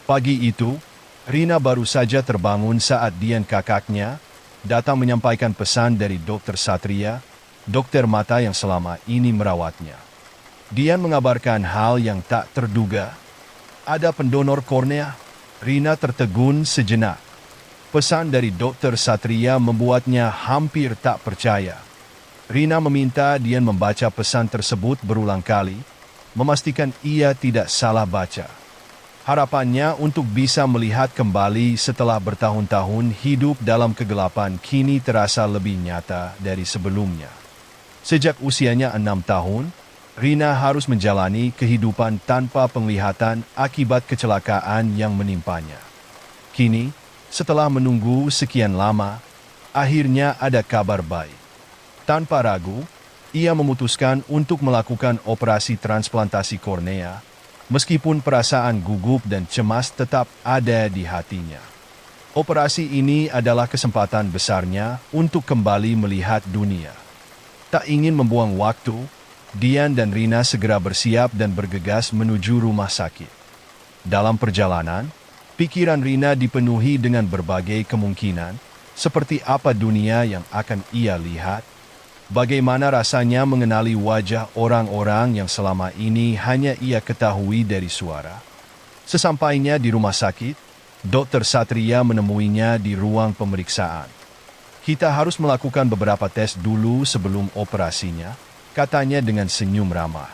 Pagi itu, Rina baru saja terbangun saat Dian kakaknya datang menyampaikan pesan dari Dokter Satria, dokter mata yang selama ini merawatnya. Dian mengabarkan hal yang tak terduga. Ada pendonor kornea. Rina tertegun sejenak. Pesan dari Dokter Satria membuatnya hampir tak percaya. Rina meminta Dian membaca pesan tersebut berulang kali, memastikan ia tidak salah baca. Harapannya untuk bisa melihat kembali setelah bertahun-tahun hidup dalam kegelapan kini terasa lebih nyata dari sebelumnya. Sejak usianya 6 tahun, Rina harus menjalani kehidupan tanpa penglihatan akibat kecelakaan yang menimpanya. Kini, setelah menunggu sekian lama, akhirnya ada kabar baik. Tanpa ragu, ia memutuskan untuk melakukan operasi transplantasi kornea, meskipun perasaan gugup dan cemas tetap ada di hatinya. Operasi ini adalah kesempatan besarnya untuk kembali melihat dunia. Tak ingin membuang waktu, Dian dan Rina segera bersiap dan bergegas menuju rumah sakit. Dalam perjalanan, pikiran Rina dipenuhi dengan berbagai kemungkinan, seperti apa dunia yang akan ia lihat, bagaimana rasanya mengenali wajah orang-orang yang selama ini hanya ia ketahui dari suara. Sesampainya di rumah sakit, Dokter Satria menemuinya di ruang pemeriksaan. Kita harus melakukan beberapa tes dulu sebelum operasinya, katanya dengan senyum ramah.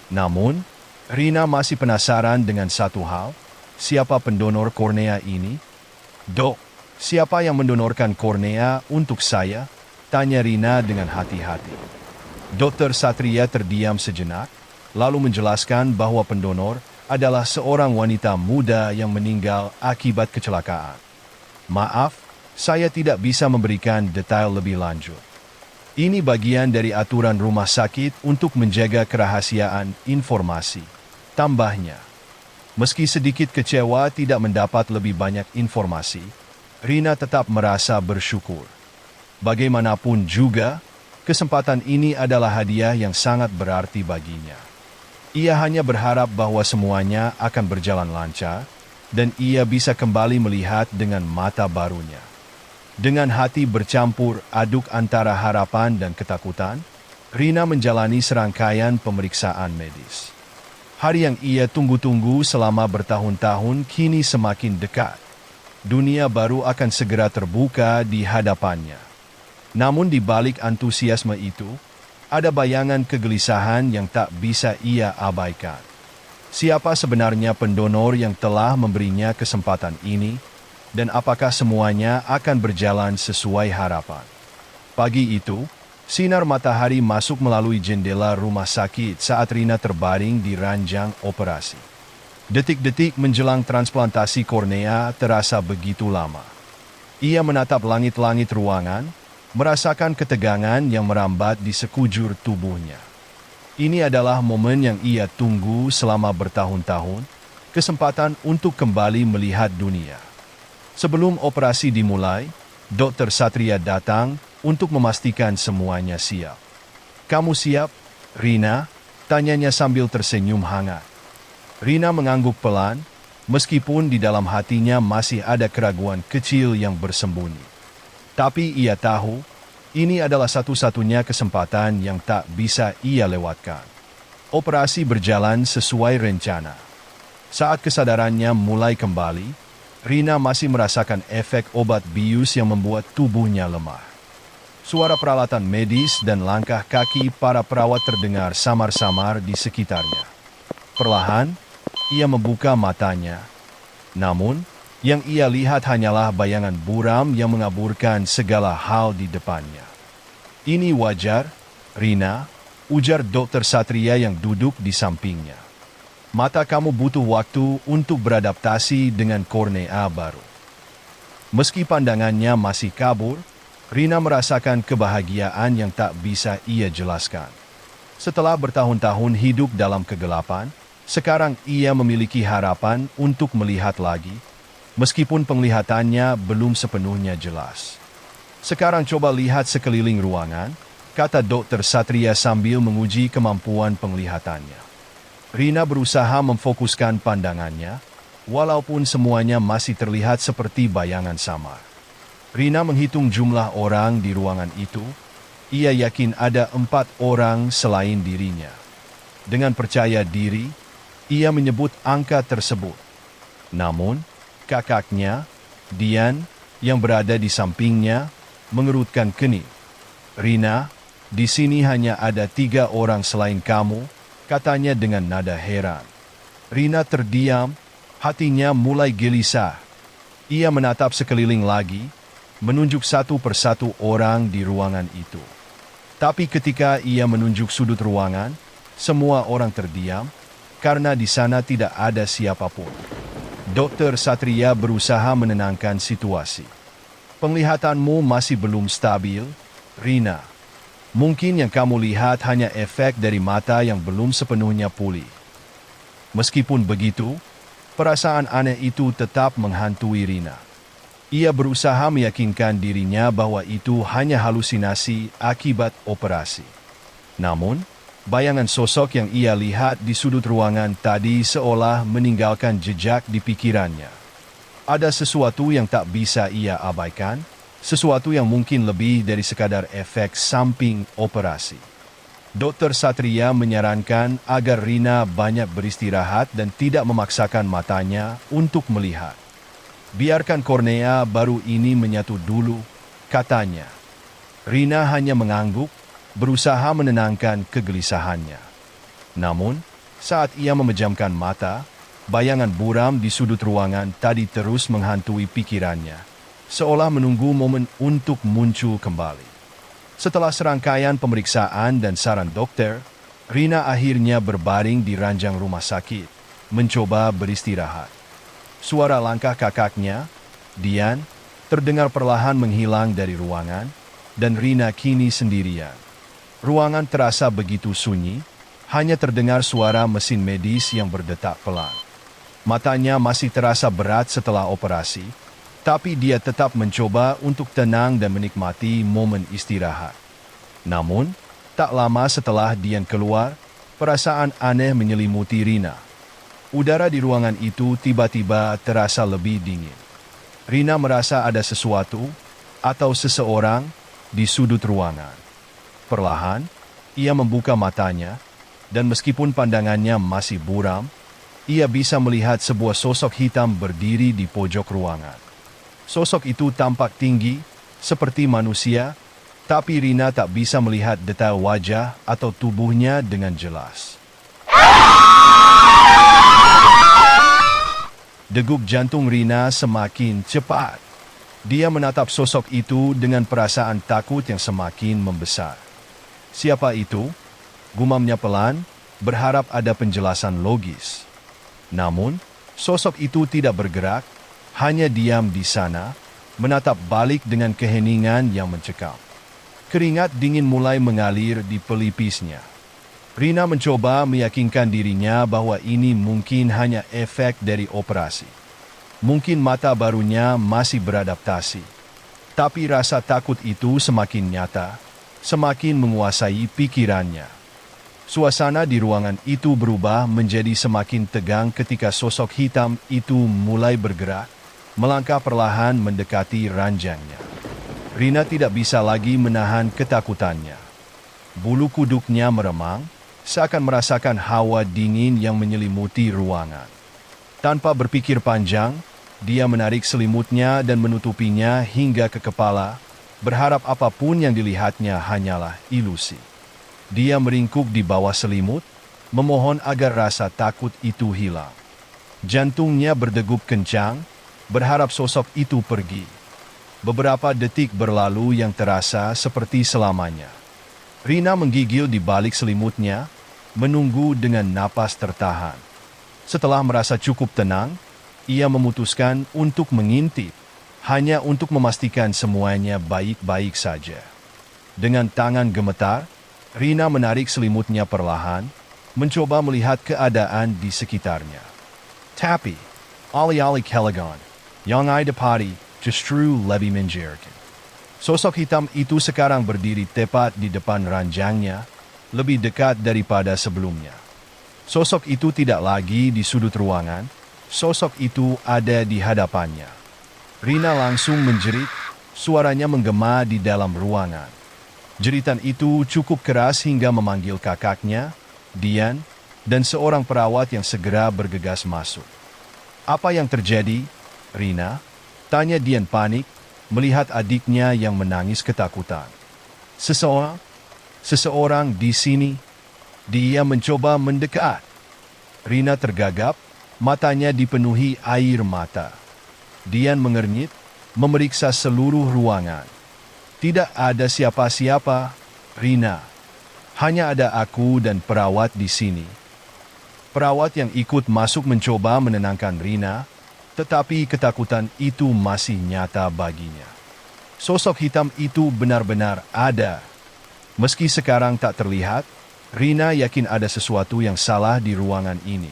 Namun, Rina masih penasaran dengan satu hal, siapa pendonor kornea ini? Dok, siapa yang mendonorkan kornea untuk saya? Tanya Rina dengan hati-hati. Dokter Satria terdiam sejenak, lalu menjelaskan bahwa pendonor adalah seorang wanita muda yang meninggal akibat kecelakaan. Maaf, saya tidak bisa memberikan detail lebih lanjut. Ini bagian dari aturan rumah sakit untuk menjaga kerahasiaan informasi. Tambahnya, meski sedikit kecewa tidak mendapat lebih banyak informasi, Rina tetap merasa bersyukur. Bagaimanapun juga, kesempatan ini adalah hadiah yang sangat berarti baginya. Ia hanya berharap bahwa semuanya akan berjalan lancar, dan ia bisa kembali melihat dengan mata barunya. Dengan hati bercampur aduk antara harapan dan ketakutan, Rina menjalani serangkaian pemeriksaan medis. Hari yang ia tunggu-tunggu selama bertahun-tahun kini semakin dekat. Dunia baru akan segera terbuka di hadapannya. Namun di balik antusiasme itu, ada bayangan kegelisahan yang tak bisa ia abaikan. Siapa sebenarnya pendonor yang telah memberinya kesempatan ini, dan apakah semuanya akan berjalan sesuai harapan? Pagi itu, sinar matahari masuk melalui jendela rumah sakit saat Rina terbaring di ranjang operasi. Detik-detik menjelang transplantasi kornea terasa begitu lama. Ia menatap langit-langit ruangan, merasakan ketegangan yang merambat di sekujur tubuhnya. Ini adalah momen yang ia tunggu selama bertahun-tahun, kesempatan untuk kembali melihat dunia. Sebelum operasi dimulai, Dokter Satria datang untuk memastikan semuanya siap. "Kamu siap, Rina?" tanyanya sambil tersenyum hangat. Rina mengangguk pelan, meskipun di dalam hatinya masih ada keraguan kecil yang bersembunyi. Tapi ia tahu, ini adalah satu-satunya kesempatan yang tak bisa ia lewatkan. Operasi berjalan sesuai rencana. Saat kesadarannya mulai kembali, Rina masih merasakan efek obat bius yang membuat tubuhnya lemah. Suara peralatan medis dan langkah kaki para perawat terdengar samar-samar di sekitarnya. Perlahan, ia membuka matanya. Namun, yang ia lihat hanyalah bayangan buram yang mengaburkan segala hal di depannya. "Ini wajar, Rina," ujar Dokter Satria yang duduk di sampingnya. "Mata kamu butuh waktu untuk beradaptasi dengan kornea baru." Meski pandangannya masih kabur, Rina merasakan kebahagiaan yang tak bisa ia jelaskan. Setelah bertahun-tahun hidup dalam kegelapan, sekarang ia memiliki harapan untuk melihat lagi, meskipun penglihatannya belum sepenuhnya jelas. "Sekarang coba lihat sekeliling ruangan," kata Dokter Satria sambil menguji kemampuan penglihatannya. Rina berusaha memfokuskan pandangannya, walaupun semuanya masih terlihat seperti bayangan samar. Rina menghitung jumlah orang di ruangan itu. Ia yakin ada 4 orang selain dirinya. Dengan percaya diri, ia menyebut angka tersebut. Namun, kakaknya, Dian, yang berada di sampingnya, mengerutkan kening. "Rina, di sini hanya ada 3 orang selain kamu," katanya dengan nada heran. Rina terdiam, hatinya mulai gelisah. Ia menatap sekeliling lagi, menunjuk satu persatu orang di ruangan itu. Tapi ketika ia menunjuk sudut ruangan, semua orang terdiam, karena di sana tidak ada siapapun. Dokter Satria berusaha menenangkan situasi. "Penglihatanmu masih belum stabil, Rina. Mungkin yang kamu lihat hanya efek dari mata yang belum sepenuhnya pulih." Meskipun begitu, perasaan aneh itu tetap menghantui Rina. Ia berusaha meyakinkan dirinya bahwa itu hanya halusinasi akibat operasi. Namun, bayangan sosok yang ia lihat di sudut ruangan tadi seolah meninggalkan jejak di pikirannya. Ada sesuatu yang tak bisa ia abaikan, sesuatu yang mungkin lebih dari sekadar efek samping operasi. Dokter Satria menyarankan agar Rina banyak beristirahat dan tidak memaksakan matanya untuk melihat. "Biarkan kornea baru ini menyatu dulu," katanya. Rina hanya mengangguk, berusaha menenangkan kegelisahannya. Namun, saat ia memejamkan mata, bayangan buram di sudut ruangan tadi terus menghantui pikirannya, seolah menunggu momen untuk muncul kembali. Setelah serangkaian pemeriksaan dan saran dokter, Rina akhirnya berbaring di ranjang rumah sakit, mencoba beristirahat. Suara langkah kakaknya, Dian, terdengar perlahan menghilang dari ruangan, dan Rina kini sendirian. Ruangan terasa begitu sunyi, hanya terdengar suara mesin medis yang berdetak pelan. Matanya masih terasa berat setelah operasi, tapi dia tetap mencoba untuk tenang dan menikmati momen istirahat. Namun, tak lama setelah Dian keluar, perasaan aneh menyelimuti Rina. Udara di ruangan itu tiba-tiba terasa lebih dingin. Rina merasa ada sesuatu atau seseorang di sudut ruangan. Perlahan, ia membuka matanya, dan meskipun pandangannya masih buram, ia bisa melihat sebuah sosok hitam berdiri di pojok ruangan. Sosok itu tampak tinggi, seperti manusia, tapi Rina tak bisa melihat detail wajah atau tubuhnya dengan jelas. Degup jantung Rina semakin cepat. Dia menatap sosok itu dengan perasaan takut yang semakin membesar. "Siapa itu?" gumamnya pelan, berharap ada penjelasan logis. Namun, sosok itu tidak bergerak, hanya diam di sana, menatap balik dengan keheningan yang mencekam. Keringat dingin mulai mengalir di pelipisnya. Rina mencoba meyakinkan dirinya bahwa ini mungkin hanya efek dari operasi. Mungkin mata barunya masih beradaptasi. Tapi rasa takut itu semakin nyata, semakin menguasai pikirannya. Suasana di ruangan itu berubah menjadi semakin tegang ketika sosok hitam itu mulai bergerak, melangkah perlahan mendekati ranjangnya. Rina tidak bisa lagi menahan ketakutannya. Bulu kuduknya meremang, seakan merasakan hawa dingin yang menyelimuti ruangan. Tanpa berpikir panjang, dia menarik selimutnya dan menutupinya hingga ke kepala, berharap apapun yang dilihatnya hanyalah ilusi. Dia meringkuk di bawah selimut, memohon agar rasa takut itu hilang. Jantungnya berdegup kencang, berharap sosok itu pergi. Beberapa detik berlalu yang terasa seperti selamanya. Rina menggigil di balik selimutnya, menunggu dengan napas tertahan. Setelah merasa cukup tenang, ia memutuskan untuk mengintip, hanya untuk memastikan semuanya baik-baik saja. Dengan tangan gemetar, Rina menarik selimutnya perlahan, mencoba melihat keadaan di sekitarnya. Tapi, alih-alih Kelagon, yang ada padi, justru lebih menjadikan. Sosok hitam itu sekarang berdiri tepat di depan ranjangnya, lebih dekat daripada sebelumnya. Sosok itu tidak lagi di sudut ruangan, Sosok itu ada di hadapannya. Rina langsung menjerit, suaranya menggema di dalam ruangan. Jeritan itu cukup keras hingga memanggil kakaknya, Dian, dan seorang perawat yang segera bergegas masuk. "Apa yang terjadi, Rina?" tanya Dian panik, melihat adiknya yang menangis ketakutan. Seseorang di sini." Dia mencoba mendekat. Rina tergagap, matanya dipenuhi air mata. Dian mengernyit, memeriksa seluruh ruangan. "Tidak ada siapa-siapa, Rina. Hanya ada aku dan perawat di sini." Perawat yang ikut masuk mencoba menenangkan Rina, tetapi ketakutan itu masih nyata baginya. Sosok hitam itu benar-benar ada. Meski sekarang tak terlihat, Rina yakin ada sesuatu yang salah di ruangan ini.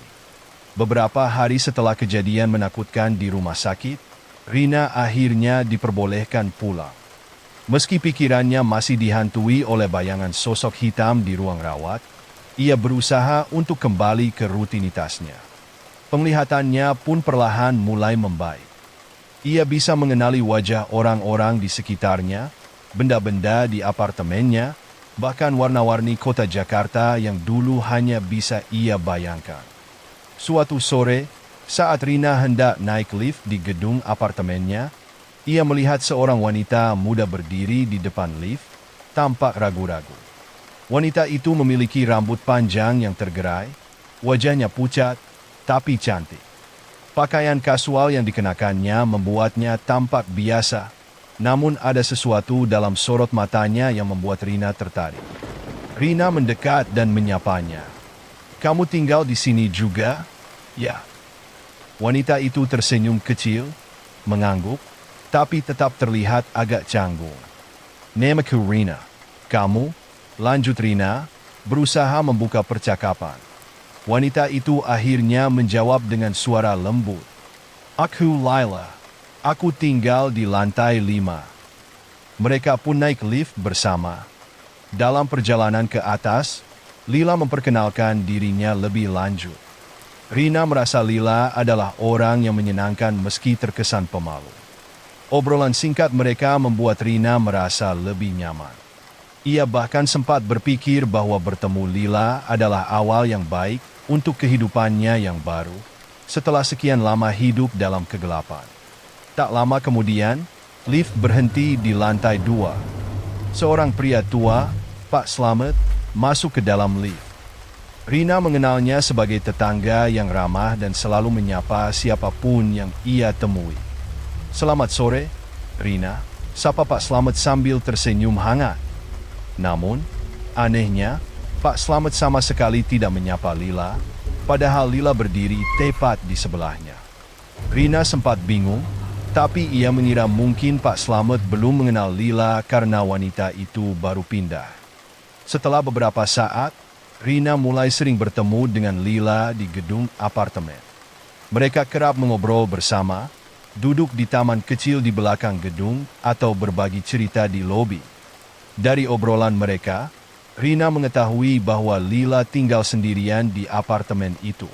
Beberapa hari setelah kejadian menakutkan di rumah sakit, Rina akhirnya diperbolehkan pulang. Meski pikirannya masih dihantui oleh bayangan sosok hitam di ruang rawat, ia berusaha untuk kembali ke rutinitasnya. Penglihatannya pun perlahan mulai membaik. Ia bisa mengenali wajah orang-orang di sekitarnya, benda-benda di apartemennya, bahkan warna-warni kota Jakarta yang dulu hanya bisa ia bayangkan. Suatu sore, saat Rina hendak naik lift di gedung apartemennya, ia melihat seorang wanita muda berdiri di depan lift, tampak ragu-ragu. Wanita itu memiliki rambut panjang yang tergerai, wajahnya pucat, tapi cantik. Pakaian kasual yang dikenakannya membuatnya tampak biasa, namun ada sesuatu dalam sorot matanya yang membuat Rina tertarik. Rina mendekat dan menyapanya. "Kamu tinggal di sini juga?" "Ya." Wanita itu tersenyum kecil, mengangguk, tapi tetap terlihat agak canggung. "Namaku Rina. Kamu?" lanjut Rina, berusaha membuka percakapan. Wanita itu akhirnya menjawab dengan suara lembut. "Aku Laila. Aku tinggal di lantai 5. Mereka pun naik lift bersama. Dalam perjalanan ke atas, Lila memperkenalkan dirinya lebih lanjut. Rina merasa Lila adalah orang yang menyenangkan meski terkesan pemalu. Obrolan singkat mereka membuat Rina merasa lebih nyaman. Ia bahkan sempat berpikir bahwa bertemu Lila adalah awal yang baik untuk kehidupannya yang baru, setelah sekian lama hidup dalam kegelapan. Tak lama kemudian, lift berhenti di lantai 2. Seorang pria tua, Pak Slamet, masuk ke dalam lift. Rina mengenalnya sebagai tetangga yang ramah dan selalu menyapa siapapun yang ia temui. "Selamat sore, Rina," sapa Pak Slamet sambil tersenyum hangat. Namun, anehnya, Pak Slamet sama sekali tidak menyapa Lila, padahal Lila berdiri tepat di sebelahnya. Rina sempat bingung, tapi ia mengira mungkin Pak Slamet belum mengenal Lila karena wanita itu baru pindah. Setelah beberapa saat, Rina mulai sering bertemu dengan Lila di gedung apartemen. Mereka kerap mengobrol bersama, duduk di taman kecil di belakang gedung atau berbagi cerita di lobi. Dari obrolan mereka, Rina mengetahui bahwa Lila tinggal sendirian di apartemen itu.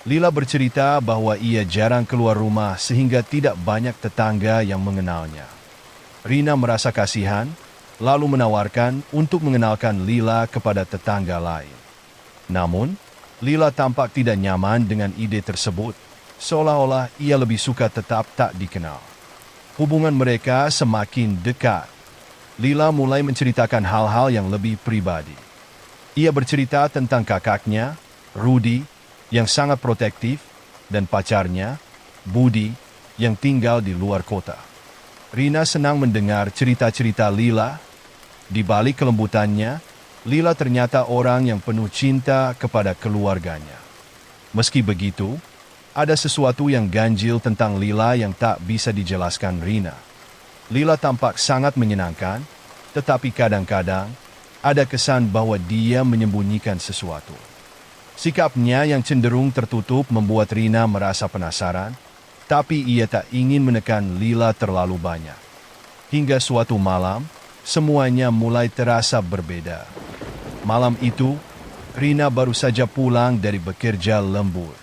Lila bercerita bahwa ia jarang keluar rumah sehingga tidak banyak tetangga yang mengenalnya. Rina merasa kasihan, lalu menawarkan untuk mengenalkan Lila kepada tetangga lain. Namun, Lila tampak tidak nyaman dengan ide tersebut, seolah-olah ia lebih suka tetap tak dikenal. Hubungan mereka semakin dekat. Lila mulai menceritakan hal-hal yang lebih pribadi. Ia bercerita tentang kakaknya, Rudy, yang sangat protektif, dan pacarnya, Budi, yang tinggal di luar kota. Rina senang mendengar cerita-cerita Lila. Di balik kelembutannya, Lila ternyata orang yang penuh cinta kepada keluarganya. Meski begitu, ada sesuatu yang ganjil tentang Lila yang tak bisa dijelaskan Rina. Lila tampak sangat menyenangkan, tetapi kadang-kadang ada kesan bahwa dia menyembunyikan sesuatu. Sikapnya yang cenderung tertutup membuat Rina merasa penasaran, tapi ia tak ingin menekan Lila terlalu banyak. Hingga suatu malam, semuanya mulai terasa berbeda. Malam itu, Rina baru saja pulang dari bekerja lembur.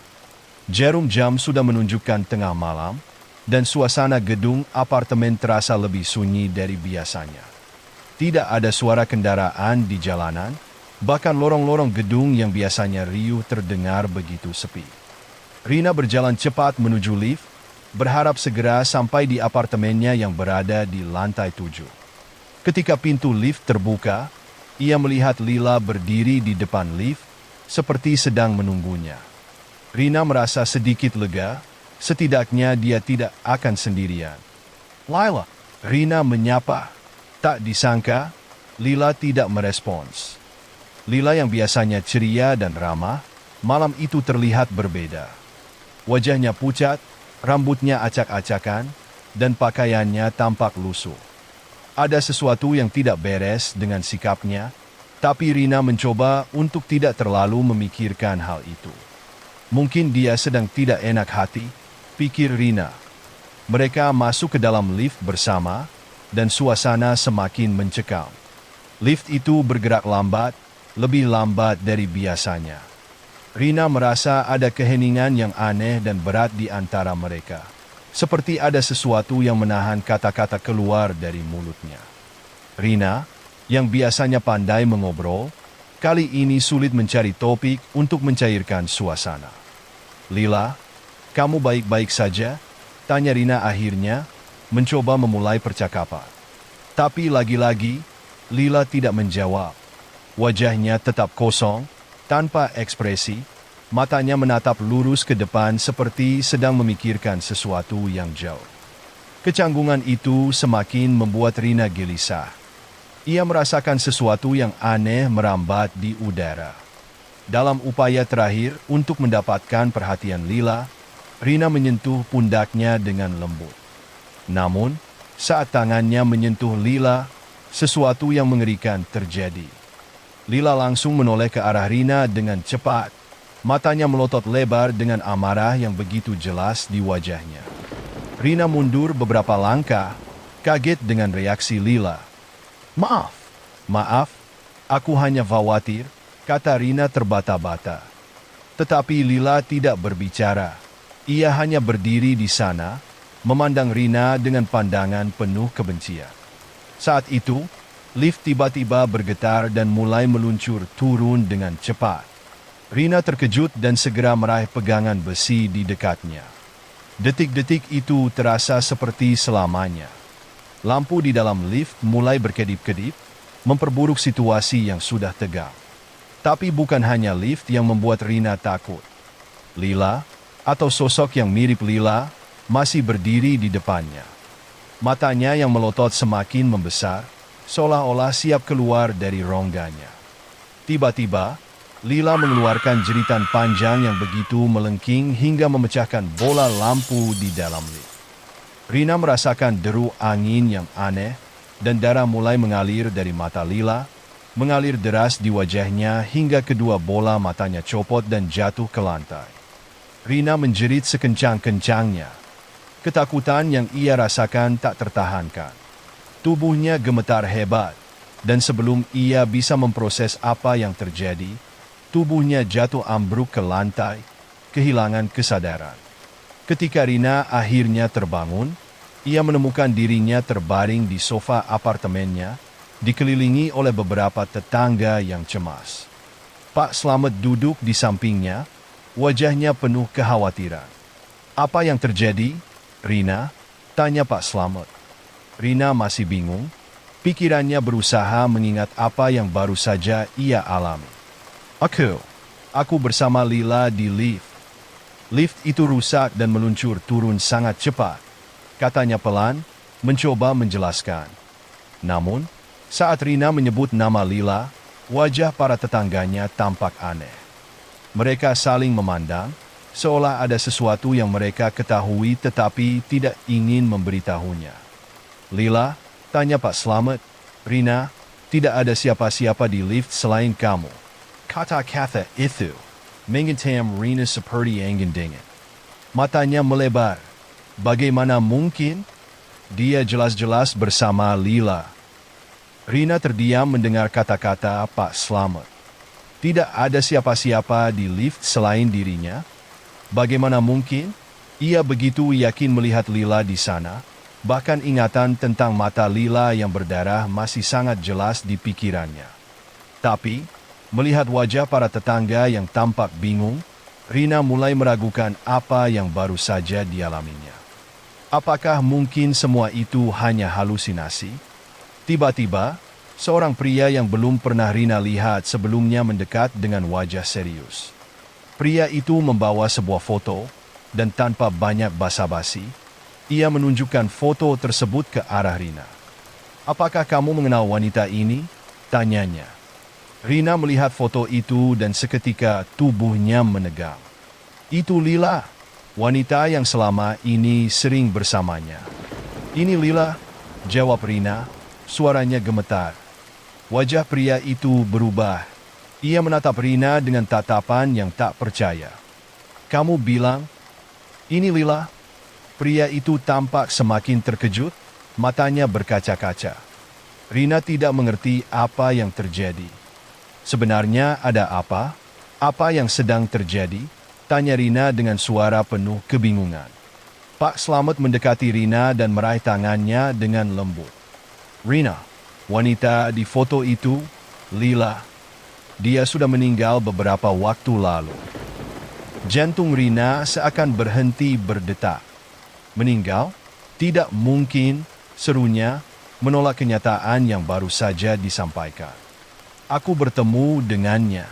Jarum jam sudah menunjukkan tengah malam, dan suasana gedung apartemen terasa lebih sunyi dari biasanya. Tidak ada suara kendaraan di jalanan, bahkan lorong-lorong gedung yang biasanya riuh terdengar begitu sepi. Rina berjalan cepat menuju lift, berharap segera sampai di apartemennya yang berada di lantai 7. Ketika pintu lift terbuka, ia melihat Lila berdiri di depan lift, seperti sedang menunggunya. Rina merasa sedikit lega, setidaknya dia tidak akan sendirian. "Lila," Rina menyapa. Tak disangka, Lila tidak merespons. Lila yang biasanya ceria dan ramah, malam itu terlihat berbeda. Wajahnya pucat, rambutnya acak-acakan, dan pakaiannya tampak lusuh. Ada sesuatu yang tidak beres dengan sikapnya, tapi Rina mencoba untuk tidak terlalu memikirkan hal itu. Mungkin dia sedang tidak enak hati, pikir Rina. Mereka masuk ke dalam lift bersama, dan suasana semakin mencekam. Lift itu bergerak lambat, lebih lambat dari biasanya. Rina merasa ada keheningan yang aneh dan berat di antara mereka. Seperti ada sesuatu yang menahan kata-kata keluar dari mulutnya. Rina, yang biasanya pandai mengobrol, kali ini sulit mencari topik untuk mencairkan suasana. "Lila, kamu baik-baik saja?" tanya Rina akhirnya, mencoba memulai percakapan. Tapi lagi-lagi, Lila tidak menjawab. Wajahnya tetap kosong, tanpa ekspresi, matanya menatap lurus ke depan seperti sedang memikirkan sesuatu yang jauh. Kecanggungan itu semakin membuat Rina gelisah. Ia merasakan sesuatu yang aneh merambat di udara. Dalam upaya terakhir untuk mendapatkan perhatian Lila, Rina menyentuh pundaknya dengan lembut. Namun, saat tangannya menyentuh Lila, sesuatu yang mengerikan terjadi. Lila langsung menoleh ke arah Rina dengan cepat. Matanya melotot lebar dengan amarah yang begitu jelas di wajahnya. Rina mundur beberapa langkah, kaget dengan reaksi Lila. Maaf, aku hanya khawatir," kata Rina terbata-bata. Tetapi Lila tidak berbicara. Ia hanya berdiri di sana, memandang Rina dengan pandangan penuh kebencian. Saat itu, lift tiba-tiba bergetar dan mulai meluncur turun dengan cepat. Rina terkejut dan segera meraih pegangan besi di dekatnya. Detik-detik itu terasa seperti selamanya. Lampu di dalam lift mulai berkedip-kedip, memperburuk situasi yang sudah tegang. Tapi bukan hanya lift yang membuat Rina takut. Lila, atau sosok yang mirip Lila, masih berdiri di depannya. Matanya yang melotot semakin membesar, seolah-olah siap keluar dari rongganya. Tiba-tiba, Lila mengeluarkan jeritan panjang yang begitu melengking hingga memecahkan bola lampu di dalam lift. Rina merasakan deru angin yang aneh, dan darah mulai mengalir dari mata Lila, mengalir deras di wajahnya hingga kedua bola matanya copot dan jatuh ke lantai. Rina menjerit sekencang-kencangnya. Ketakutan yang ia rasakan tak tertahankan. Tubuhnya gemetar hebat, dan sebelum ia bisa memproses apa yang terjadi, tubuhnya jatuh ambruk ke lantai, kehilangan kesadaran. Ketika Rina akhirnya terbangun, ia menemukan dirinya terbaring di sofa apartemennya, dikelilingi oleh beberapa tetangga yang cemas. Pak Slamet duduk di sampingnya, wajahnya penuh kekhawatiran. "Apa yang terjadi, Rina?" tanya Pak Slamet. Rina masih bingung, pikirannya berusaha mengingat apa yang baru saja ia alami. Aku bersama Lila di lift. Lift itu rusak dan meluncur turun sangat cepat," katanya pelan, mencoba menjelaskan. Namun, saat Rina menyebut nama Lila, wajah para tetangganya tampak aneh. Mereka saling memandang, seolah ada sesuatu yang mereka ketahui tetapi tidak ingin memberitahunya. "Lila?" tanya Pak Slamet. "Rina, tidak ada siapa-siapa di lift selain kamu," kata-kata itu menghentam Rina seperti angin dingin. Matanya melebar. Bagaimana mungkin? Dia jelas-jelas bersama Lila. Rina terdiam mendengar kata-kata Pak Slamet. Tidak ada siapa-siapa di lift selain dirinya. Bagaimana mungkin? Ia begitu yakin melihat Lila di sana, bahkan ingatan tentang mata Lila yang berdarah masih sangat jelas di pikirannya. Tapi, melihat wajah para tetangga yang tampak bingung, Rina mulai meragukan apa yang baru saja dialaminya. Apakah mungkin semua itu hanya halusinasi? Tiba-tiba, seorang pria yang belum pernah Rina lihat sebelumnya mendekat dengan wajah serius. Pria itu membawa sebuah foto, dan tanpa banyak basa-basi, ia menunjukkan foto tersebut ke arah Rina. "Apakah kamu mengenal wanita ini?" tanyanya. Rina melihat foto itu dan seketika tubuhnya menegang. "Itu Lila, wanita yang selama ini sering bersamanya." "Ini Lila," jawab Rina, suaranya gemetar. Wajah pria itu berubah. Ia menatap Rina dengan tatapan yang tak percaya. "Kamu bilang, ini Lila?" Pria itu tampak semakin terkejut, matanya berkaca-kaca. Rina tidak mengerti apa yang terjadi. "Sebenarnya ada apa? Apa yang sedang terjadi?" tanya Rina dengan suara penuh kebingungan. Pak Slamet mendekati Rina dan meraih tangannya dengan lembut. "Rina, wanita di foto itu, Lila. Dia sudah meninggal beberapa waktu lalu." Jantung Rina seakan berhenti berdetak. "Meninggal? Tidak mungkin," serunya, menolak kenyataan yang baru saja disampaikan. "Aku bertemu dengannya.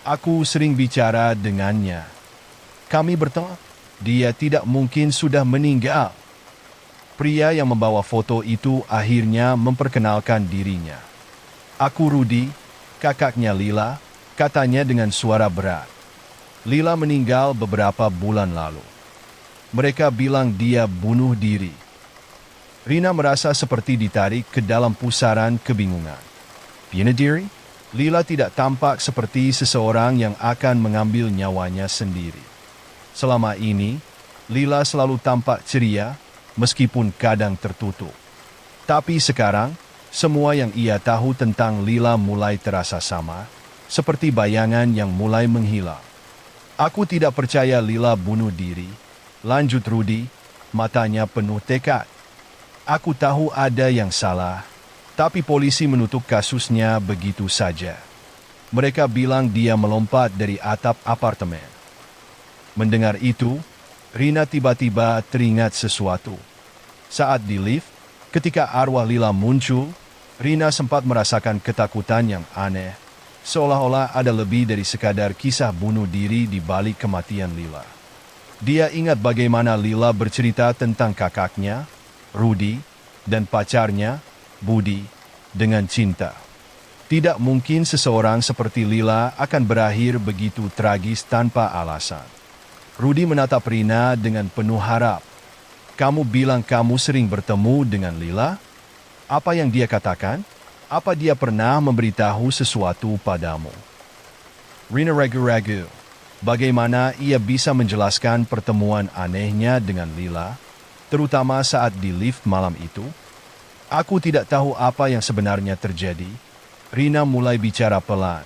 Aku sering bicara dengannya. Kami bertemu. Dia tidak mungkin sudah meninggal." Pria yang membawa foto itu akhirnya memperkenalkan dirinya. "Aku Rudy, kakaknya Lila," katanya dengan suara berat. "Lila meninggal beberapa bulan lalu. Mereka bilang dia bunuh diri." Rina merasa seperti ditarik ke dalam pusaran kebingungan. Bunuh diri? Lila tidak tampak seperti seseorang yang akan mengambil nyawanya sendiri. Selama ini, Lila selalu tampak ceria, meskipun kadang tertutup. Tapi sekarang, semua yang ia tahu tentang Lila mulai terasa sama, seperti bayangan yang mulai menghilang. "Aku tidak percaya Lila bunuh diri," lanjut Rudy, matanya penuh tekad. "Aku tahu ada yang salah, tapi polisi menutup kasusnya begitu saja. Mereka bilang dia melompat dari atap apartemen." Mendengar itu, Rina tiba-tiba teringat sesuatu. Saat di lift, ketika arwah Lila muncul, Rina sempat merasakan ketakutan yang aneh, seolah-olah ada lebih dari sekadar kisah bunuh diri di balik kematian Lila. Dia ingat bagaimana Lila bercerita tentang kakaknya, Rudy, dan pacarnya, Budi, dengan cinta. Tidak mungkin seseorang seperti Lila akan berakhir begitu tragis tanpa alasan. Rudy menatap Rina dengan penuh harap. "Kamu bilang kamu sering bertemu dengan Lila? Apa yang dia katakan? Apa dia pernah memberitahu sesuatu padamu?" Rina ragu-ragu. Bagaimana ia bisa menjelaskan pertemuan anehnya dengan Lila, terutama saat di lift malam itu? "Aku tidak tahu apa yang sebenarnya terjadi." Rina mulai bicara pelan.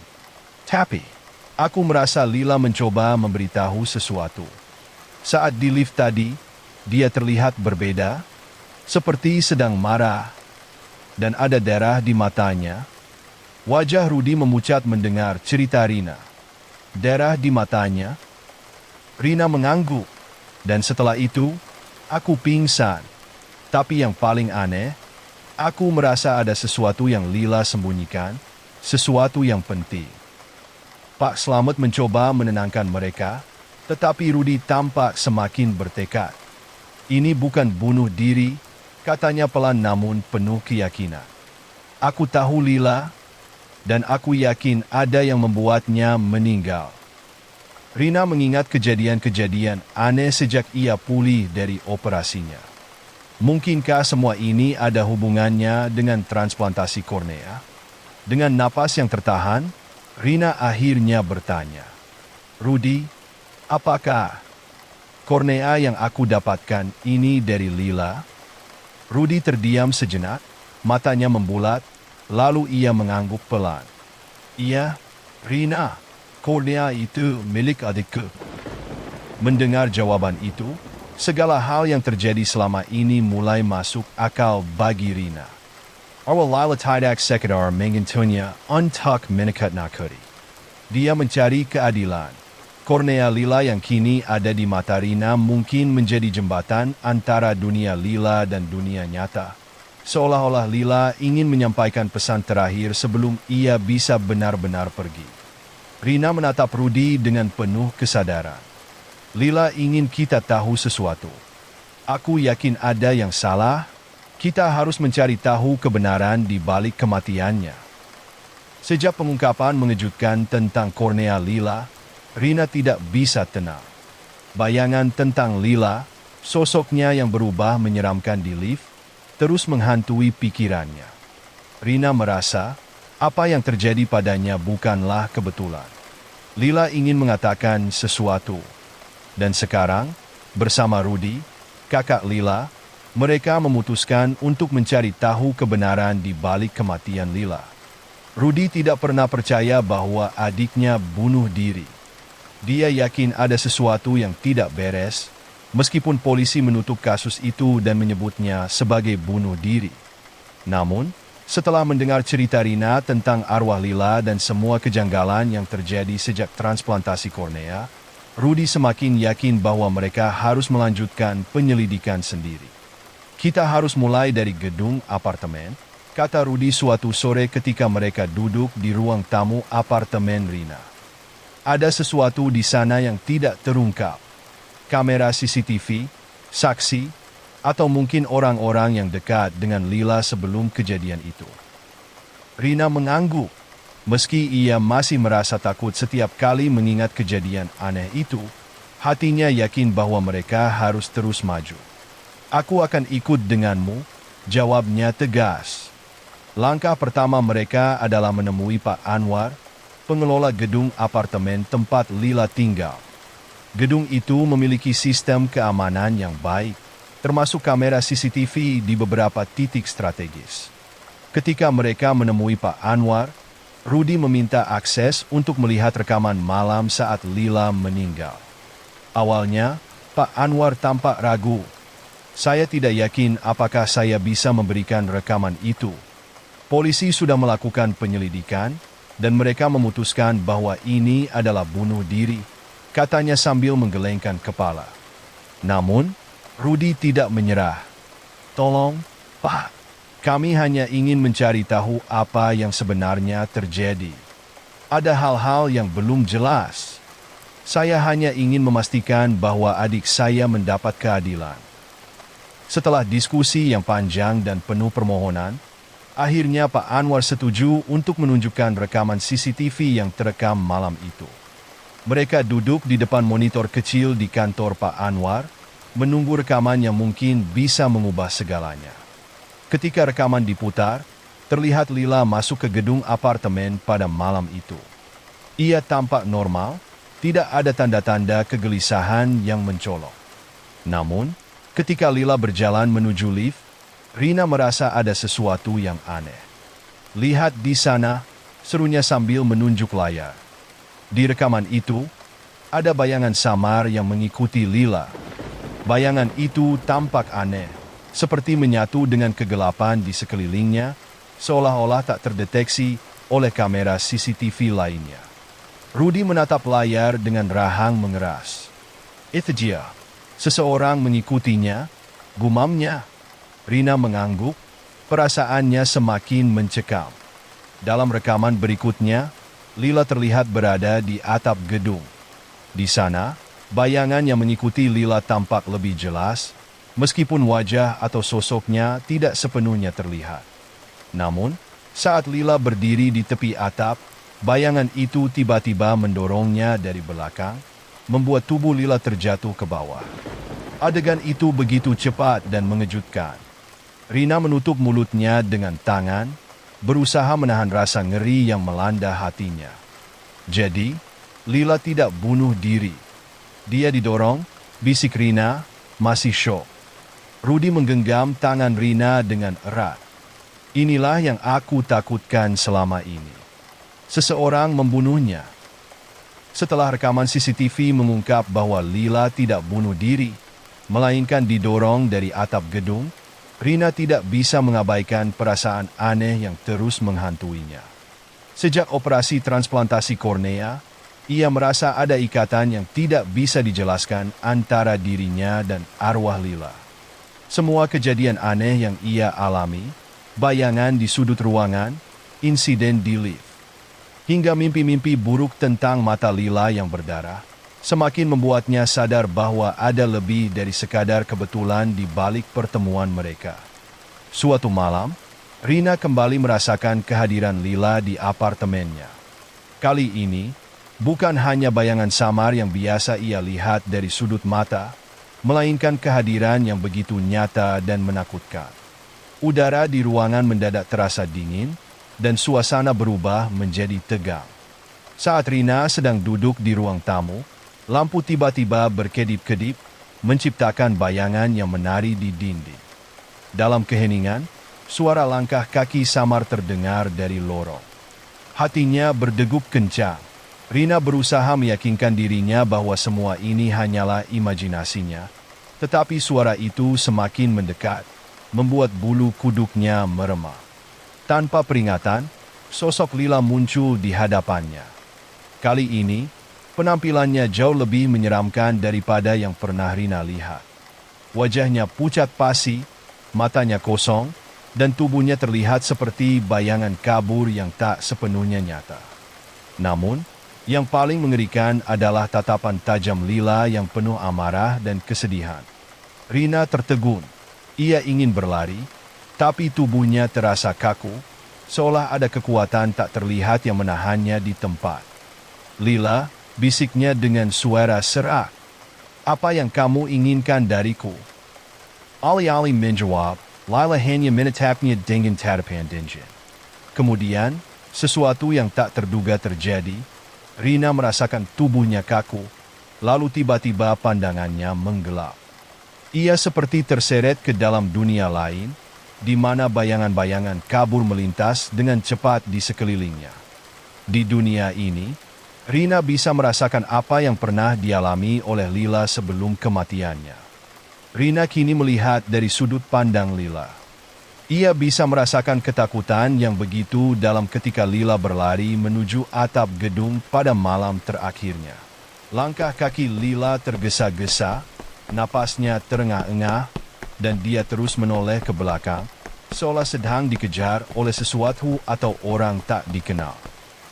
"Tapi, aku merasa Lila mencoba memberitahu sesuatu. Saat di lift tadi, dia terlihat berbeda, seperti sedang marah, dan ada darah di matanya." Wajah Rudy memucat mendengar cerita Rina. "Darah di matanya?" Rina mengangguk, dan setelah itu, "Aku pingsan. Tapi yang paling aneh, aku merasa ada sesuatu yang Lila sembunyikan, sesuatu yang penting." Pak Slamet mencoba menenangkan mereka, tetapi Rudy tampak semakin bertekad. "Ini bukan bunuh diri," katanya pelan namun penuh keyakinan. "Aku tahu Lila, dan aku yakin ada yang membuatnya meninggal." Rina mengingat kejadian-kejadian aneh sejak ia pulih dari operasinya. Mungkinkah semua ini ada hubungannya dengan transplantasi kornea? Dengan napas yang tertahan, Rina akhirnya bertanya, "Rudy, apakah kornea yang aku dapatkan ini dari Lila?" Rudy terdiam sejenak, matanya membulat, lalu ia mengangguk pelan. "Iya, Rina, kornea itu milik adikku." Mendengar jawaban itu, segala hal yang terjadi selama ini mulai masuk akal bagi Rina. Awal Lila tidak sekedar mengentunya untuk mendekat nakuri. Dia mencari keadilan. Kornea Lila yang kini ada di mata Rina mungkin menjadi jembatan antara dunia Lila dan dunia nyata. Seolah-olah Lila ingin menyampaikan pesan terakhir sebelum ia bisa benar-benar pergi. Rina menatap Rudy dengan penuh kesadaran. Lila ingin kita tahu sesuatu. Aku yakin ada yang salah. Kita harus mencari tahu kebenaran di balik kematiannya. Sejak pengungkapan mengejutkan tentang kornea Lila, Rina tidak bisa tenang. Bayangan tentang Lila, sosoknya yang berubah menyeramkan di lift, terus menghantui pikirannya. Rina merasa apa yang terjadi padanya bukanlah kebetulan. Lila ingin mengatakan sesuatu. Dan sekarang, bersama Rudy, kakak Lila, mereka memutuskan untuk mencari tahu kebenaran di balik kematian Lila. Rudy tidak pernah percaya bahwa adiknya bunuh diri. Dia yakin ada sesuatu yang tidak beres, meskipun polisi menutup kasus itu dan menyebutnya sebagai bunuh diri. Namun, setelah mendengar cerita Rina tentang arwah Lila dan semua kejanggalan yang terjadi sejak transplantasi kornea, Rudy semakin yakin bahwa mereka harus melanjutkan penyelidikan sendiri. Kita harus mulai dari gedung apartemen, kata Rudy suatu sore ketika mereka duduk di ruang tamu apartemen Rina. Ada sesuatu di sana yang tidak terungkap. Kamera CCTV, saksi, atau mungkin orang-orang yang dekat dengan Lila sebelum kejadian itu. Rina mengangguk. Meski ia masih merasa takut setiap kali mengingat kejadian aneh itu, hatinya yakin bahwa mereka harus terus maju. Aku akan ikut denganmu, jawabnya tegas. Langkah pertama mereka adalah menemui Pak Anwar, pengelola gedung apartemen tempat Lila tinggal. Gedung itu memiliki sistem keamanan yang baik, termasuk kamera CCTV di beberapa titik strategis. Ketika mereka menemui Pak Anwar, Rudy meminta akses untuk melihat rekaman malam saat Lila meninggal. Awalnya, Pak Anwar tampak ragu. Saya tidak yakin apakah saya bisa memberikan rekaman itu. Polisi sudah melakukan penyelidikan, dan mereka memutuskan bahwa ini adalah bunuh diri, katanya sambil menggelengkan kepala. Namun, Rudy tidak menyerah. Tolong, Pak, kami hanya ingin mencari tahu apa yang sebenarnya terjadi. Ada hal-hal yang belum jelas. Saya hanya ingin memastikan bahwa adik saya mendapat keadilan. Setelah diskusi yang panjang dan penuh permohonan, akhirnya Pak Anwar setuju untuk menunjukkan rekaman CCTV yang terekam malam itu. Mereka duduk di depan monitor kecil di kantor Pak Anwar, menunggu rekaman yang mungkin bisa mengubah segalanya. Ketika rekaman diputar, terlihat Lila masuk ke gedung apartemen pada malam itu. Ia tampak normal, tidak ada tanda-tanda kegelisahan yang mencolok. Namun, ketika Lila berjalan menuju lift, Rina merasa ada sesuatu yang aneh. Lihat di sana, serunya sambil menunjuk layar. Di rekaman itu, ada bayangan samar yang mengikuti Lila. Bayangan itu tampak aneh, seperti menyatu dengan kegelapan di sekelilingnya, seolah-olah tak terdeteksi oleh kamera CCTV lainnya. Rudy menatap layar dengan rahang mengeras. Itu dia. Seseorang mengikutinya, gumamnya. Rina mengangguk, perasaannya semakin mencekam. Dalam rekaman berikutnya, Lila terlihat berada di atap gedung. Di sana, bayangan yang mengikuti Lila tampak lebih jelas, meskipun wajah atau sosoknya tidak sepenuhnya terlihat. Namun, saat Lila berdiri di tepi atap, bayangan itu tiba-tiba mendorongnya dari belakang, membuat tubuh Lila terjatuh ke bawah. Adegan itu begitu cepat dan mengejutkan. Rina menutup mulutnya dengan tangan, berusaha menahan rasa ngeri yang melanda hatinya. Jadi, Lila tidak bunuh diri. Dia didorong, bisik Rina, masih syok. Rudy menggenggam tangan Rina dengan erat. Inilah yang aku takutkan selama ini. Seseorang membunuhnya. Setelah rekaman CCTV mengungkap bahwa Lila tidak bunuh diri, melainkan didorong dari atap gedung, Rina tidak bisa mengabaikan perasaan aneh yang terus menghantuinya. Sejak operasi transplantasi kornea, ia merasa ada ikatan yang tidak bisa dijelaskan antara dirinya dan arwah Lila. Semua kejadian aneh yang ia alami, bayangan di sudut ruangan, insiden di lift, hingga mimpi-mimpi buruk tentang mata Lila yang berdarah, semakin membuatnya sadar bahwa ada lebih dari sekadar kebetulan di balik pertemuan mereka. Suatu malam, Rina kembali merasakan kehadiran Lila di apartemennya. Kali ini, bukan hanya bayangan samar yang biasa ia lihat dari sudut mata, melainkan kehadiran yang begitu nyata dan menakutkan. Udara di ruangan mendadak terasa dingin, dan suasana berubah menjadi tegang. Saat Rina sedang duduk di ruang tamu, lampu tiba-tiba berkedip-kedip, menciptakan bayangan yang menari di dinding. Dalam keheningan, suara langkah kaki samar terdengar dari lorong. Hatinya berdegup kencang. Rina berusaha meyakinkan dirinya bahwa semua ini hanyalah imajinasinya, tetapi suara itu semakin mendekat, membuat bulu kuduknya meremah. Tanpa peringatan, sosok Lila muncul di hadapannya. Kali ini, penampilannya jauh lebih menyeramkan daripada yang pernah Rina lihat. Wajahnya pucat pasi, matanya kosong, dan tubuhnya terlihat seperti bayangan kabur yang tak sepenuhnya nyata. Namun, yang paling mengerikan adalah tatapan tajam Lila yang penuh amarah dan kesedihan. Rina tertegun. Ia ingin berlari, tapi tubuhnya terasa kaku, seolah ada kekuatan tak terlihat yang menahannya di tempat. "Lila," bisiknya dengan suara serak. "Apa yang kamu inginkan dariku?" Alih-alih menjawab, Lila hanya menatapnya dengan tatapan dingin. Kemudian, sesuatu yang tak terduga terjadi. Rina merasakan tubuhnya kaku, lalu tiba-tiba pandangannya menggelap. Ia seperti terseret ke dalam dunia lain, di mana bayangan-bayangan kabur melintas dengan cepat di sekelilingnya. Di dunia ini, Rina bisa merasakan apa yang pernah dialami oleh Lila sebelum kematiannya. Rina kini melihat dari sudut pandang Lila. Ia bisa merasakan ketakutan yang begitu dalam ketika Lila berlari menuju atap gedung pada malam terakhirnya. Langkah kaki Lila tergesa-gesa, napasnya terengah-engah, dan dia terus menoleh ke belakang, seolah sedang dikejar oleh sesuatu atau orang tak dikenal.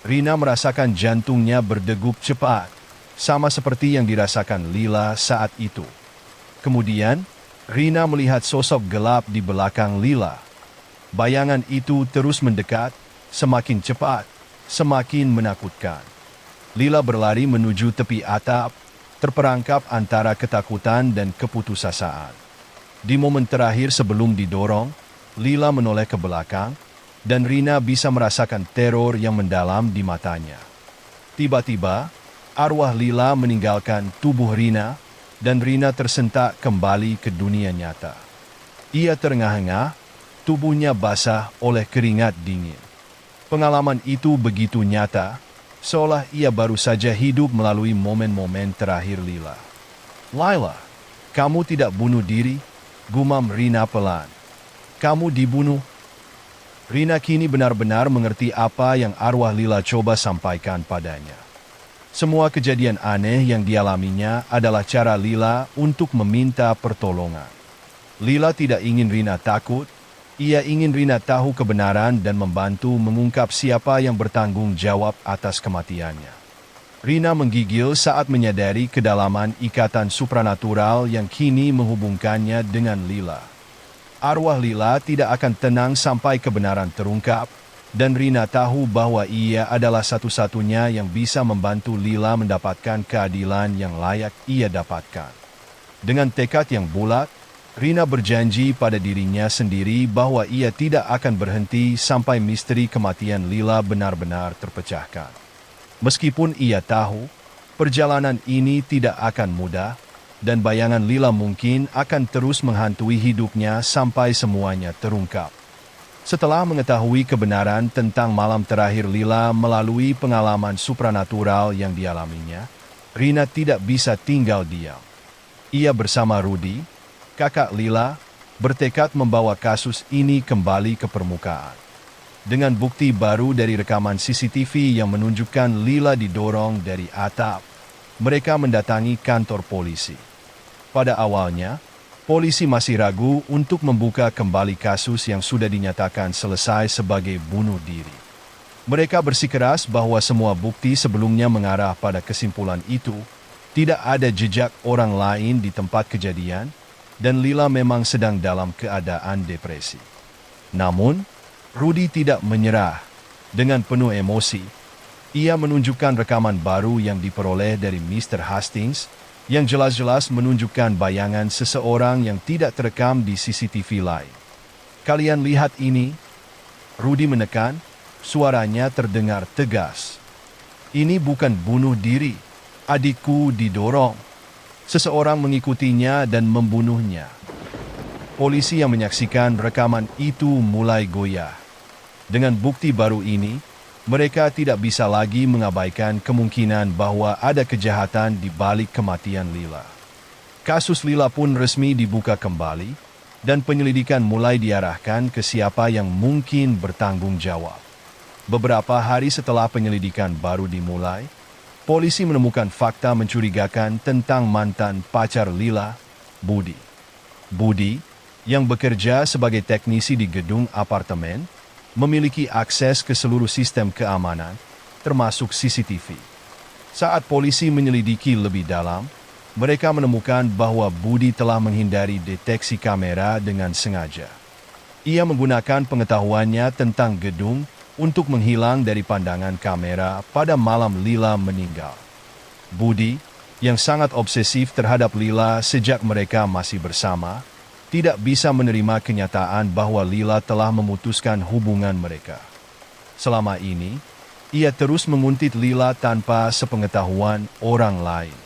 Rina merasakan jantungnya berdegup cepat, sama seperti yang dirasakan Lila saat itu. Kemudian, Rina melihat sosok gelap di belakang Lila. Bayangan itu terus mendekat, semakin cepat, semakin menakutkan. Lila berlari menuju tepi atap, terperangkap antara ketakutan dan keputusasaan. Di momen terakhir sebelum didorong, Lila menoleh ke belakang, dan Rina bisa merasakan teror yang mendalam di matanya. Tiba-tiba, arwah Lila meninggalkan tubuh Rina, dan Rina tersentak kembali ke dunia nyata. Ia terengah-engah, tubuhnya basah oleh keringat dingin. Pengalaman itu begitu nyata, seolah ia baru saja hidup melalui momen-momen terakhir Lila. "Lila, kamu tidak bunuh diri," gumam Rina pelan. "Kamu dibunuh." Rina kini benar-benar mengerti apa yang arwah Lila coba sampaikan padanya. Semua kejadian aneh yang dialaminya adalah cara Lila untuk meminta pertolongan. Lila tidak ingin Rina takut, ia ingin Rina tahu kebenaran dan membantu mengungkap siapa yang bertanggung jawab atas kematiannya. Rina menggigil saat menyadari kedalaman ikatan supranatural yang kini menghubungkannya dengan Lila. Arwah Lila tidak akan tenang sampai kebenaran terungkap, dan Rina tahu bahwa ia adalah satu-satunya yang bisa membantu Lila mendapatkan keadilan yang layak ia dapatkan. Dengan tekad yang bulat, Rina berjanji pada dirinya sendiri bahwa ia tidak akan berhenti sampai misteri kematian Lila benar-benar terpecahkan. Meskipun ia tahu, perjalanan ini tidak akan mudah, dan bayangan Lila mungkin akan terus menghantui hidupnya sampai semuanya terungkap. Setelah mengetahui kebenaran tentang malam terakhir Lila melalui pengalaman supranatural yang dialaminya, Rina tidak bisa tinggal diam. Ia bersama Rudy, kakak Lila, bertekad membawa kasus ini kembali ke permukaan. Dengan bukti baru dari rekaman CCTV yang menunjukkan Lila didorong dari atap, mereka mendatangi kantor polisi. Pada awalnya, polisi masih ragu untuk membuka kembali kasus yang sudah dinyatakan selesai sebagai bunuh diri. Mereka bersikeras bahwa semua bukti sebelumnya mengarah pada kesimpulan itu, tidak ada jejak orang lain di tempat kejadian, dan Lila memang sedang dalam keadaan depresi. Namun, Rudy tidak menyerah. Dengan penuh emosi, ia menunjukkan rekaman baru yang diperoleh dari Mr. Hastings, yang jelas-jelas menunjukkan bayangan seseorang yang tidak terekam di CCTV lain. Kalian lihat ini? Rudy menekan, suaranya terdengar tegas. Ini bukan bunuh diri, adikku didorong. Seseorang mengikutinya dan membunuhnya. Polisi yang menyaksikan rekaman itu mulai goyah. Dengan bukti baru ini, mereka tidak bisa lagi mengabaikan kemungkinan bahwa ada kejahatan di balik kematian Lila. Kasus Lila pun resmi dibuka kembali, dan penyelidikan mulai diarahkan ke siapa yang mungkin bertanggung jawab. Beberapa hari setelah penyelidikan baru dimulai, polisi menemukan fakta mencurigakan tentang mantan pacar Lila, Budi. Budi, yang bekerja sebagai teknisi di gedung apartemen, memiliki akses ke seluruh sistem keamanan, termasuk CCTV. Saat polisi menyelidiki lebih dalam, mereka menemukan bahwa Budi telah menghindari deteksi kamera dengan sengaja. Ia menggunakan pengetahuannya tentang gedung untuk menghilang dari pandangan kamera pada malam Lila meninggal. Budi, yang sangat obsesif terhadap Lila sejak mereka masih bersama, tidak bisa menerima kenyataan bahwa Lila telah memutuskan hubungan mereka. Selama ini, ia terus menguntit Lila tanpa sepengetahuan orang lain.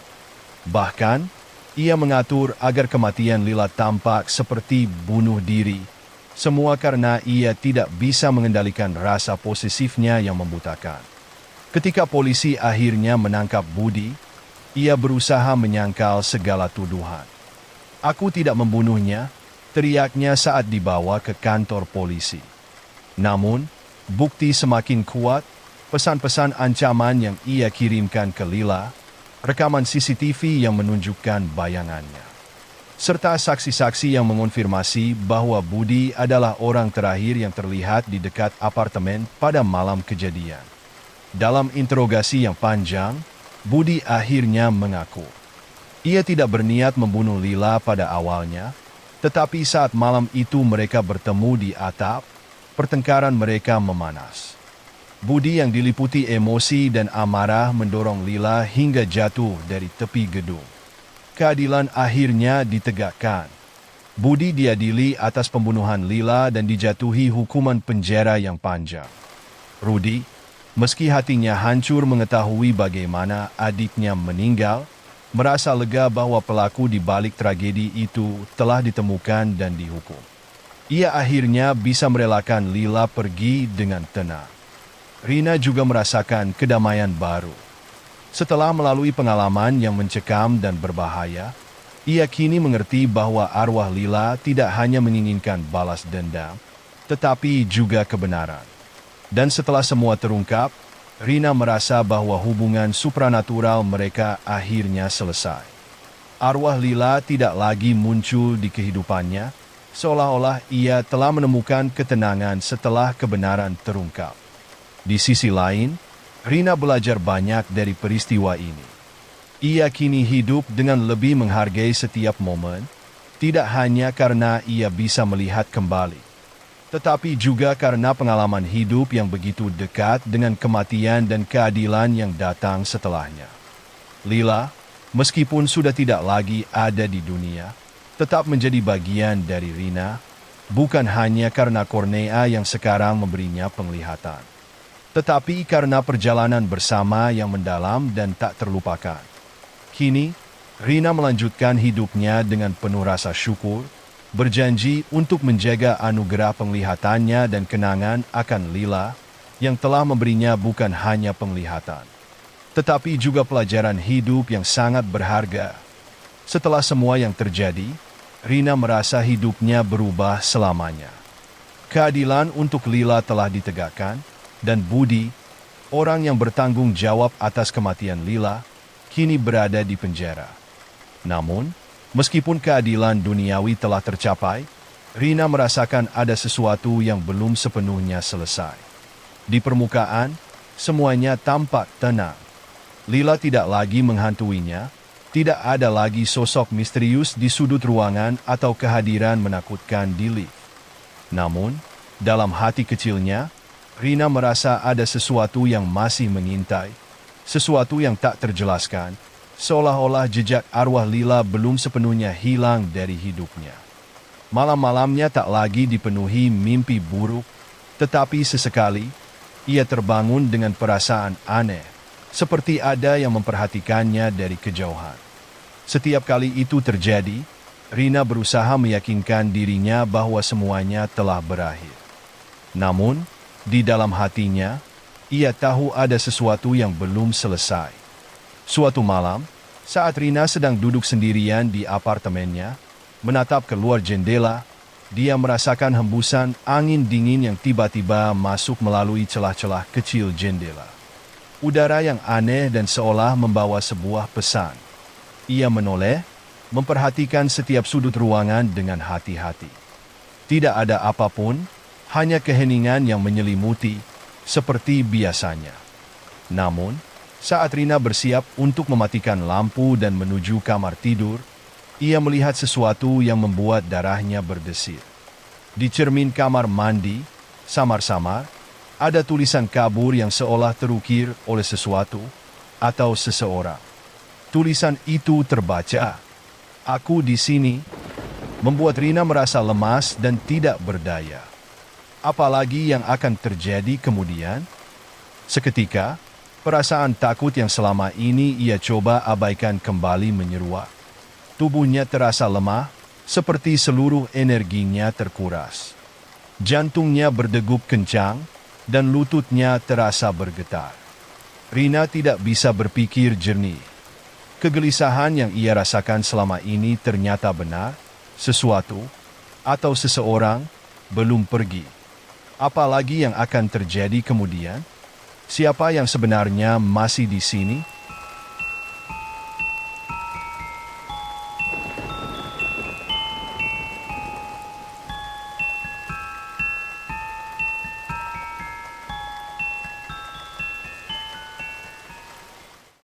Bahkan, ia mengatur agar kematian Lila tampak seperti bunuh diri, semua karena ia tidak bisa mengendalikan rasa posesifnya yang membutakan. Ketika polisi akhirnya menangkap Budi, ia berusaha menyangkal segala tuduhan. "Aku tidak membunuhnya," teriaknya saat dibawa ke kantor polisi. Namun, bukti semakin kuat, pesan-pesan ancaman yang ia kirimkan ke Lila, rekaman CCTV yang menunjukkan bayangannya, serta saksi-saksi yang mengonfirmasi bahwa Budi adalah orang terakhir yang terlihat di dekat apartemen pada malam kejadian. Dalam interogasi yang panjang, Budi akhirnya mengaku ia tidak berniat membunuh Lila pada awalnya, tetapi saat malam itu mereka bertemu di atap, pertengkaran mereka memanas. Budi yang diliputi emosi dan amarah mendorong Lila hingga jatuh dari tepi gedung. Keadilan akhirnya ditegakkan. Budi diadili atas pembunuhan Lila dan dijatuhi hukuman penjara yang panjang. Rudy, meski hatinya hancur mengetahui bagaimana adiknya meninggal, merasa lega bahwa pelaku di balik tragedi itu telah ditemukan dan dihukum. Ia akhirnya bisa merelakan Lila pergi dengan tenang. Rina juga merasakan kedamaian baru. Setelah melalui pengalaman yang mencekam dan berbahaya, ia kini mengerti bahwa arwah Lila tidak hanya menginginkan balas dendam, tetapi juga kebenaran. Dan setelah semua terungkap, Rina merasa bahwa hubungan supranatural mereka akhirnya selesai. Arwah Lila tidak lagi muncul di kehidupannya, seolah-olah ia telah menemukan ketenangan setelah kebenaran terungkap. Di sisi lain, Rina belajar banyak dari peristiwa ini. Ia kini hidup dengan lebih menghargai setiap momen, tidak hanya karena ia bisa melihat kembali, tetapi juga karena pengalaman hidup yang begitu dekat dengan kematian dan keadilan yang datang setelahnya. Lila, meskipun sudah tidak lagi ada di dunia, tetap menjadi bagian dari Rina, bukan hanya karena kornea yang sekarang memberinya penglihatan, tetapi karena perjalanan bersama yang mendalam dan tak terlupakan. Kini, Rina melanjutkan hidupnya dengan penuh rasa syukur, berjanji untuk menjaga anugerah penglihatannya dan kenangan akan Lila yang telah memberinya bukan hanya penglihatan, tetapi juga pelajaran hidup yang sangat berharga. Setelah semua yang terjadi, Rina merasa hidupnya berubah selamanya. Keadilan untuk Lila telah ditegakkan, dan Budi, orang yang bertanggung jawab atas kematian Lila, kini berada di penjara. Namun, meskipun keadilan duniawi telah tercapai, Rina merasakan ada sesuatu yang belum sepenuhnya selesai. Di permukaan, semuanya tampak tenang. Lila tidak lagi menghantuinya, tidak ada lagi sosok misterius di sudut ruangan atau kehadiran menakutkan di lift. Namun, dalam hati kecilnya, Rina merasa ada sesuatu yang masih mengintai, sesuatu yang tak terjelaskan, seolah-olah jejak arwah Lila belum sepenuhnya hilang dari hidupnya. Malam-malamnya tak lagi dipenuhi mimpi buruk, tetapi sesekali, ia terbangun dengan perasaan aneh, seperti ada yang memperhatikannya dari kejauhan. Setiap kali itu terjadi, Rina berusaha meyakinkan dirinya bahwa semuanya telah berakhir. Namun, di dalam hatinya, ia tahu ada sesuatu yang belum selesai. Suatu malam, saat Rina sedang duduk sendirian di apartemennya, menatap keluar jendela, dia merasakan hembusan angin dingin yang tiba-tiba masuk melalui celah-celah kecil jendela. Udara yang aneh dan seolah membawa sebuah pesan. Ia menoleh, memperhatikan setiap sudut ruangan dengan hati-hati. Tidak ada apapun, hanya keheningan yang menyelimuti, seperti biasanya. Namun, saat Rina bersiap untuk mematikan lampu dan menuju kamar tidur, ia melihat sesuatu yang membuat darahnya berdesir. Di cermin kamar mandi, samar-samar, ada tulisan kabur yang seolah terukir oleh sesuatu atau seseorang. Tulisan itu terbaca, "Aku di sini," membuat Rina merasa lemas dan tidak berdaya. Apalagi yang akan terjadi kemudian? Seketika, perasaan takut yang selama ini ia coba abaikan kembali menyeruak. Tubuhnya terasa lemah, seperti seluruh energinya terkuras. Jantungnya berdegup kencang, dan lututnya terasa bergetar. Rina tidak bisa berpikir jernih. Kegelisahan yang ia rasakan selama ini ternyata benar, sesuatu atau seseorang belum pergi. Apalagi yang akan terjadi kemudian? Siapa yang sebenarnya masih di sini?